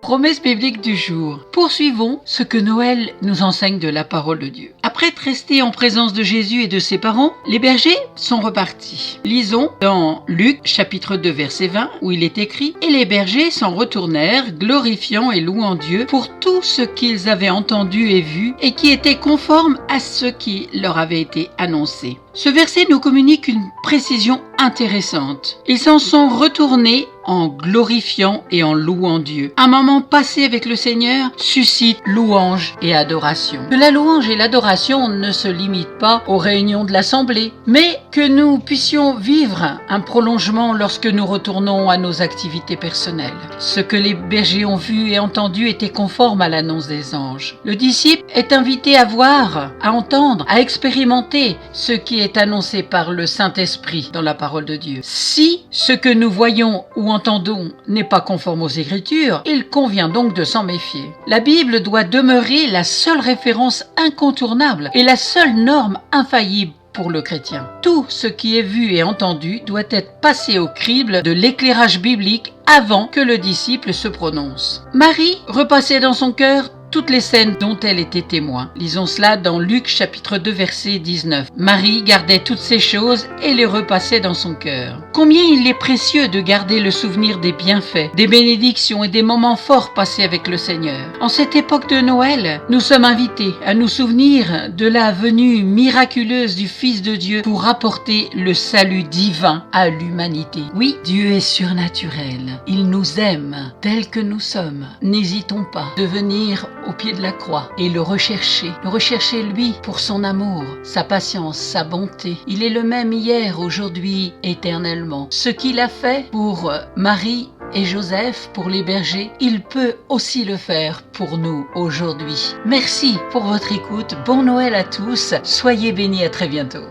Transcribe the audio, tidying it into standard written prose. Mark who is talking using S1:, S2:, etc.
S1: Promesse biblique du jour. Poursuivons ce que Noël nous enseigne de la parole de Dieu. Après être restés en présence de Jésus et de ses parents, les bergers sont repartis. Lisons dans Luc chapitre 2 verset 20 où il est écrit « Et les bergers s'en retournèrent, glorifiant et louant Dieu pour tout ce qu'ils avaient entendu et vu et qui était conforme à ce qui leur avait été annoncé. » Ce verset nous communique une précision intéressante. Ils s'en sont retournés en glorifiant et en louant Dieu. Un moment passé avec le Seigneur suscite louange et adoration. Que la louange et l'adoration ne se limitent pas aux réunions de l'Assemblée, mais que nous puissions vivre un prolongement lorsque nous retournons à nos activités personnelles. Ce que les bergers ont vu et entendu était conforme à l'annonce des anges. Le disciple est invité à voir, à entendre, à expérimenter ce qui est annoncé par le Saint-Esprit dans la parole de Dieu. Si ce que nous voyons ou entendons n'est pas conforme aux Écritures, il convient donc de s'en méfier. La Bible doit demeurer la seule référence incontournable et la seule norme infaillible pour le chrétien. Tout ce qui est vu et entendu doit être passé au crible de l'éclairage biblique avant que le disciple se prononce. Marie repassait dans son cœur toutes les scènes dont elle était témoin. Lisons cela dans Luc chapitre 2 verset 19. Marie gardait toutes ces choses et les repassait dans son cœur. Combien il est précieux de garder le souvenir des bienfaits, des bénédictions et des moments forts passés avec le Seigneur. En cette époque de Noël, nous sommes invités à nous souvenir de la venue miraculeuse du Fils de Dieu pour apporter le salut divin à l'humanité. Oui, Dieu est surnaturel. Il nous aime tels que nous sommes. N'hésitons pas de venir au pied de la croix et le rechercher lui pour son amour, sa patience, sa bonté. Il est le même hier, aujourd'hui, éternellement. Ce qu'il a fait pour Marie et Joseph, pour les bergers, il peut aussi le faire pour nous aujourd'hui. Merci pour votre écoute, bon Noël à tous, soyez bénis, à très bientôt.